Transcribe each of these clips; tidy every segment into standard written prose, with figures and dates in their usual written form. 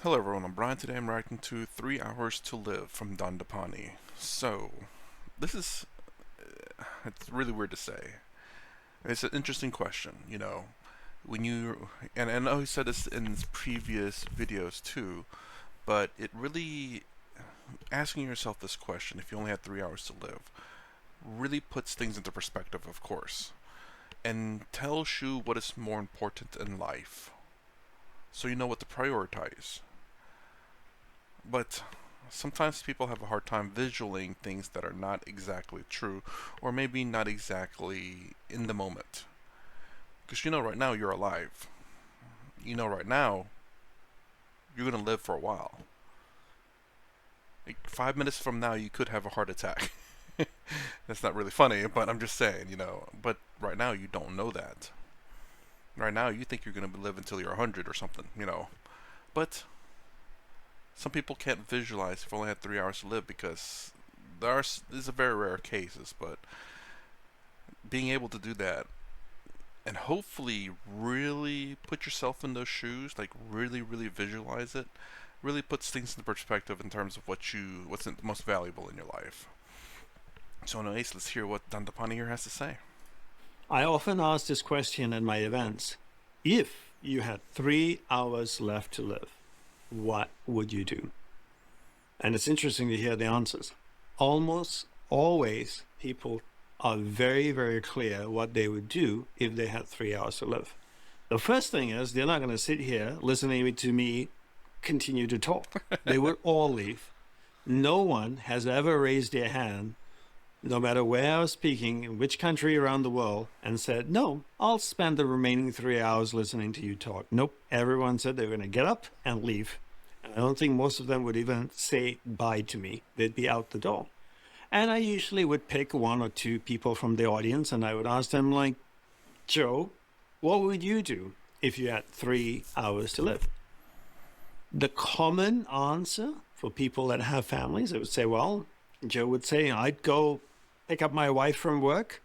Hello everyone, I'm Brian. Today I'm reacting to 3 Hours to Live from Dandapani. So, this is, it's really weird to say. It's an interesting question, when and I know he said this in his previous videos too, but it really, asking yourself this question, if you only had 3 hours to live, really puts things into perspective, of course, and tells you what is more important in life, so you know what to prioritize. But sometimes people have a hard time visualizing things that are not exactly true, or maybe not exactly in the moment. Because right now you're alive. Right now you're going to live for a while. Like 5 minutes from now, you could have a heart attack. That's not really funny, but I'm just saying. But right now, you don't know that. Right now, you think you're going to live until you're 100 or something. But some people can't visualize if you only had 3 hours to live because these are very rare cases, but being able to do that and hopefully really put yourself in those shoes, like really, really visualize it, really puts things into perspective in terms of what's most valuable in your life. So, anyways, let's hear what Dandapani here has to say. I often ask this question at my events. If you had 3 hours left to live, what would you do? And it's interesting to hear the answers. Almost always, people are very, very clear what they would do if they had 3 hours to live. The first thing is they're not going to sit here listening to me continue to talk. They would all leave. No one has ever raised their hand, no matter where I was speaking, in which country around the world, and said, no, I'll spend the remaining 3 hours listening to you talk. Nope. Everyone said they were going to get up and leave. And I don't think most of them would even say bye to me. They'd be out the door. And I usually would pick one or two people from the audience and I would ask them, like, Joe, what would you do if you had 3 hours to live? The common answer for people that have families, they would say, well, Joe would say, I'd go pick up my wife from work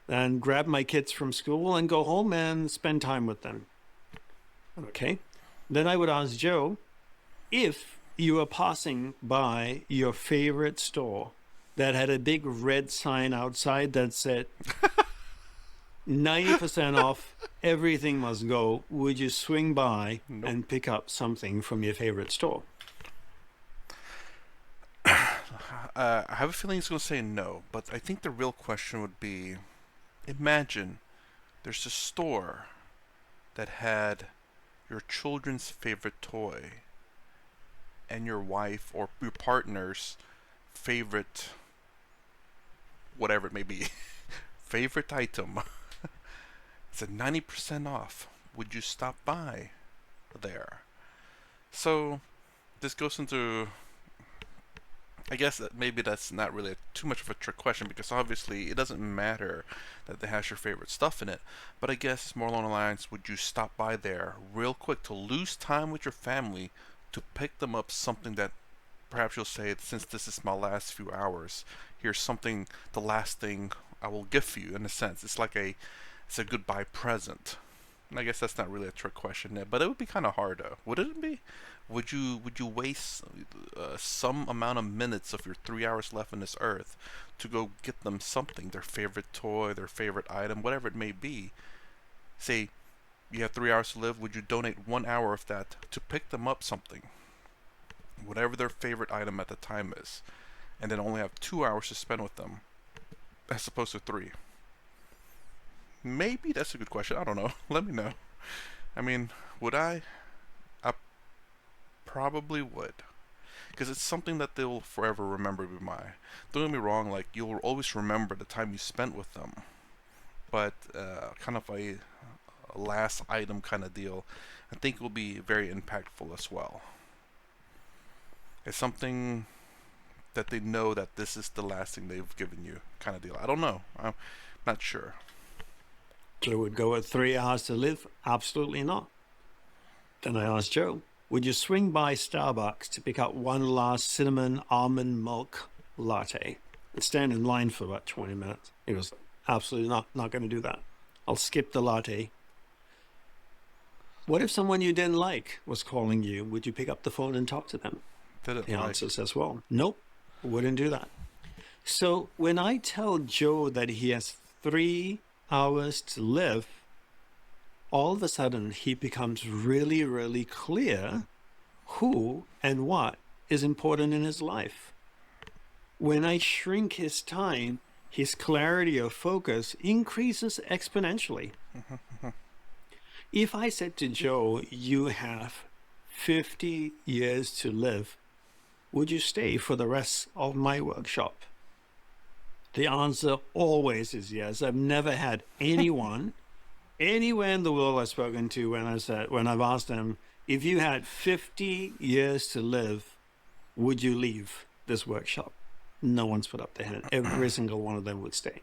and grab my kids from school and go home and spend time with them. Okay. Then I would ask Joe, if you were passing by your favorite store that had a big red sign outside that said 90% off, everything must go, would you swing by Nope. and pick up something from your favorite store? I have a feeling he's going to say no, but I think the real question would be imagine there's a store that had your children's favorite toy and your wife or your partner's favorite, whatever it may be, favorite item. It's a 90% off. Would you stop by there? So, this goes into, I guess that maybe that's not really too much of a trick question because obviously it doesn't matter that it has your favorite stuff in it. But I guess it's more along the lines, would you stop by there real quick to lose time with your family to pick them up something that perhaps you'll say, since this is my last few hours, here's something, the last thing I will gift you in a sense. It's a goodbye present. And I guess that's not really a trick question, but it would be kind of hard though. Would it be? Would you waste some amount of minutes of your 3 hours left on this earth to go get them something, their favorite toy, their favorite item, whatever it may be? Say you have 3 hours to live. Would you donate 1 hour of that to pick them up something, whatever their favorite item at the time is, and then only have 2 hours to spend with them, as opposed to three? Maybe that's a good question. I don't know. Let me know. I mean, would I? I probably would. Because it's something that they'll forever remember me by. Don't get me wrong, like, you'll always remember the time you spent with them. But kind of a last item kind of deal, I think will be very impactful as well. It's something that they know that this is the last thing they've given you kind of deal. I don't know. I'm not sure. Joe would go at 3 hours to live? Absolutely not. Then I asked Joe, would you swing by Starbucks to pick up one last cinnamon almond milk latte and stand in line for about 20 minutes? He goes, absolutely not going to do that. I'll skip the latte. What if someone you didn't like was calling you? Would you pick up the phone and talk to them? Didn't The like. answer says, well, nope, wouldn't do that. So when I tell Joe that he has 3 hours to live, all of a sudden he becomes really, really clear who and what is important in his life. When I shrink his time, his clarity of focus increases exponentially. If I said to Joe, you have 50 years to live, would you stay for the rest of my workshop? The answer always is yes. I've never had anyone anywhere in the world I've spoken to when I've asked them, if you had 50 years to live, would you leave this workshop? No one's put up their hand. Every single one of them would stay.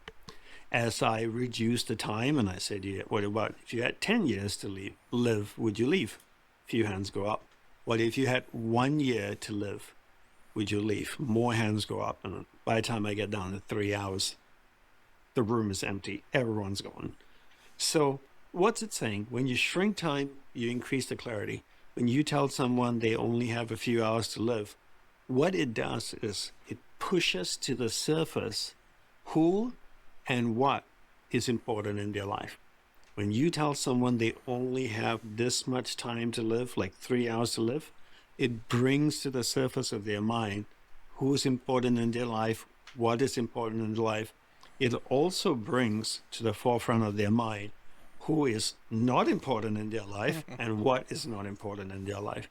As I reduced the time and I said, yeah, what about if you had 10 years to live, would you leave? Few hands go up. What if you had 1 year to live? Would you leave? More hands go up. And by the time I get down to 3 hours, the room is empty. Everyone's gone. So what's it saying? When you shrink time, you increase the clarity. When you tell someone they only have a few hours to live, what it does is it pushes to the surface who and what is important in their life. When you tell someone they only have this much time to live, like 3 hours to live, it brings to the surface of their mind who is important in their life, what is important in their life. It also brings to the forefront of their mind who is not important in their life and what is not important in their life.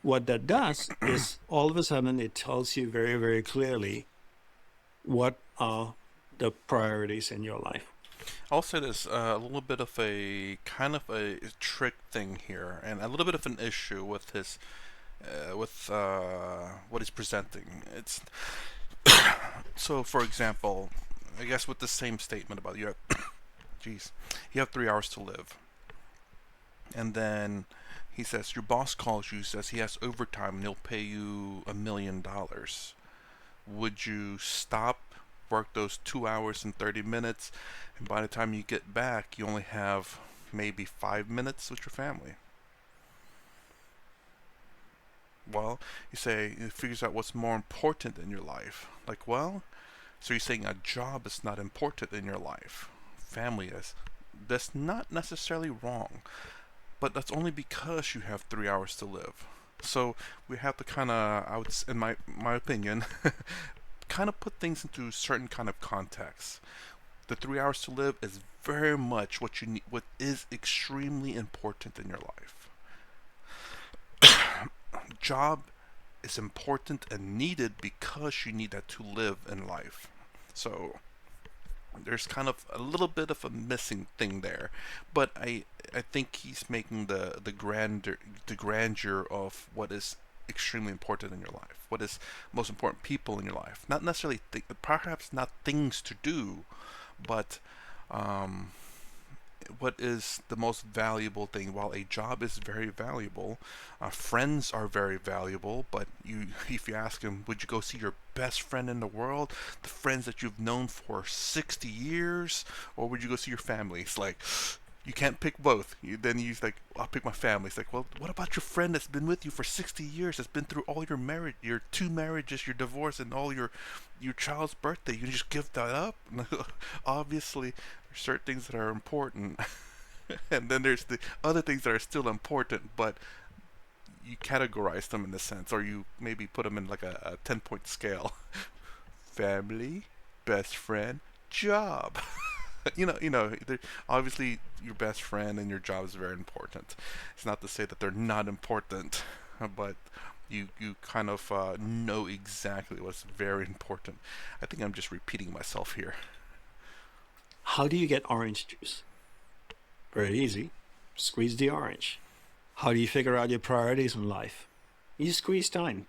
What that does is all of a sudden it tells you very, very clearly what are the priorities in your life. I'll say this, a little bit of a kind of a trick thing here, and a little bit of an issue with his, what he's presenting. It's so, for example, I guess with the same statement about you have, jeez, you have 3 hours to live, and then he says your boss calls you, says he has overtime and he'll pay you $1 million. Would you stop, work those 2 hours and 30 minutes, and by the time you get back, you only have maybe 5 minutes with your family? Well, you say it figures out what's more important in your life. Like, well, so you're saying a job is not important in your life, family is. That's not necessarily wrong, but that's only because you have 3 hours to live. So we have to kind of, in my opinion, kind of put things into certain kind of context. The 3 hours to live is very much what you need, what is extremely important in your life. Job is important and needed because you need that to live in life. So there's kind of a little bit of a missing thing there, but I think he's making the grandeur of what is extremely important in your life, what is most important people in your life. Not necessarily perhaps not things to do, but what is the most valuable thing. While a job is very valuable, friends are very valuable, but if you ask him, would you go see your best friend in the world, the friends that you've known for 60 years, or would you go see your family? It's like, you can't pick both. Then he's like, I'll pick my family. It's like, well, what about your friend that's been with you for 60 years, that's been through all your marriage, your 2 marriages, your divorce, and all your child's birthday? You just give that up? Obviously, there's certain things that are important, and then there's the other things that are still important, but you categorize them in a sense, or you maybe put them in like a 10-point scale. Family, best friend, job. Obviously your best friend and your job is very important. It's not to say that they're not important, but you kind of know exactly what's very important. I think I'm just repeating myself here. How do you get orange juice? Very easy. Squeeze the orange. How do you figure out your priorities in life? You squeeze time.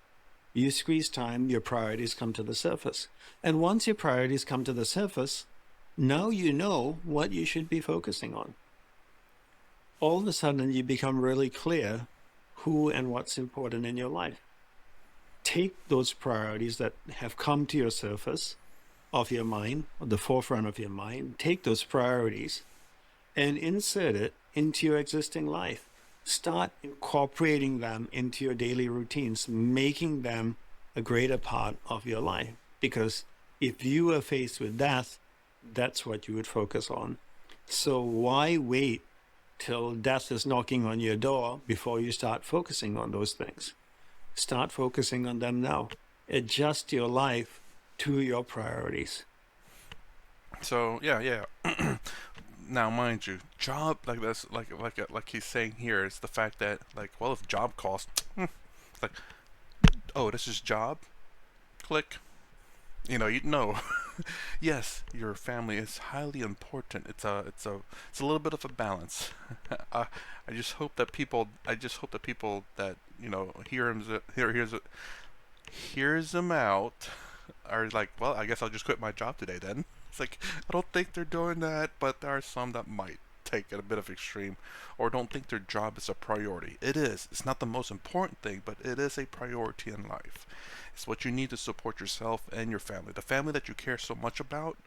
You squeeze time, your priorities come to the surface. And once your priorities come to the surface, now you know what you should be focusing on. All of a sudden, you become really clear who and what's important in your life. Take those priorities that have come to your surface of your mind, or the forefront of your mind, take those priorities and insert it into your existing life. Start incorporating them into your daily routines, making them a greater part of your life. Because if you were faced with death, that's what you would focus on. So why wait till death is knocking on your door before you start focusing on those things? Start focusing on them now. Adjust your life to your priorities. So yeah. Now, mind you, job like this, like he's saying here, is the fact that like, well, if job costs, it's like, oh, this is job. Click. You know. Yes, your family is highly important. It's a little bit of a balance. I just hope that people that hears him out are like, well, I guess I'll just quit my job today then. It's like, I don't think they're doing that, but there are some that might take it a bit of extreme, or don't think their job is a priority. It is. It's not the most important thing, but it is a priority in life. It's what you need to support yourself and your family. The family that you care so much about,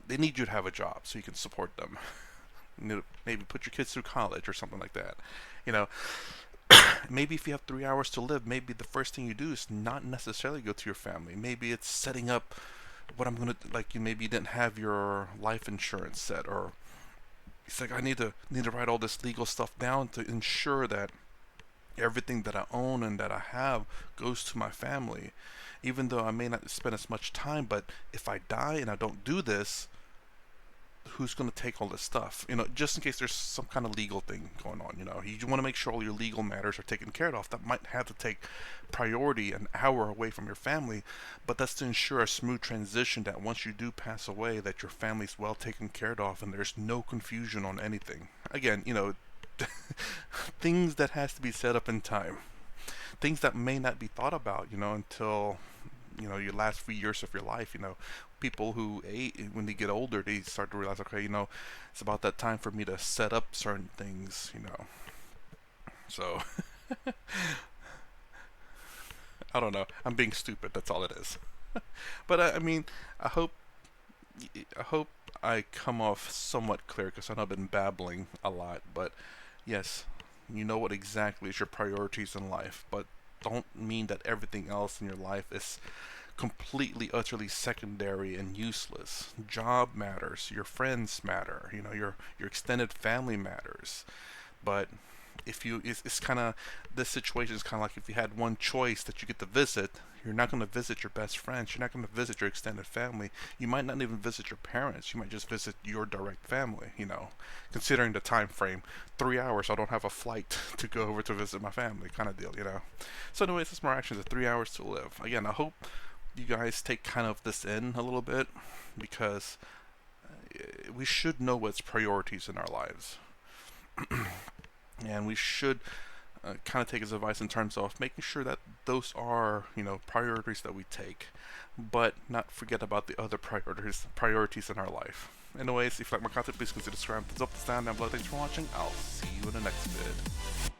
they need you to have a job so you can support them. Maybe put your kids through college or something like that. You know, maybe if you have 3 hours to live, maybe the first thing you do is not necessarily go to your family. Maybe it's setting up what I'm gonna like. You maybe didn't have your life insurance set, or it's like, I need to write all this legal stuff down to ensure that everything that I own and that I have goes to my family. Even though I may not spend as much time, but if I die and I don't do this, who's going to take all this stuff? Just in case there's some kind of legal thing going on. You want to make sure all your legal matters are taken care of. That might have to take priority an hour away from your family, but that's to ensure a smooth transition, that once you do pass away, that your family's well taken care of and there's no confusion on anything. Again, things that has to be set up in time. Things that may not be thought about, until your last few years of your life. People who when they get older, they start to realize, okay, it's about that time for me to set up certain things. So I don't know. I'm being stupid. That's all it is. But I mean, I hope I hope I come off somewhat clear, because I know I've been babbling a lot. But yes, you know what exactly is your priorities in life, but don't mean that everything else in your life is completely, utterly secondary and useless. Job matters, your friends matter, your extended family matters. But if you, it's kind of, this situation is kind of like if you had one choice that you get to visit. You're not going to visit your best friends. You're not going to visit your extended family. You might not even visit your parents. You might just visit your direct family. Considering the time frame, 3 hours. I don't have a flight to go over to visit my family, kind of deal. So, anyways, that's my actions at 3 hours to live. Again, I hope you guys take kind of this in a little bit, because we should know what's priorities in our lives. And we should kind of take his advice in terms of making sure that those are, priorities that we take, but not forget about the other priorities in our life. Anyways, if you like my content, please consider subscribing, thumbs up, thumbs down below. Thanks for watching. I'll see you in the next vid.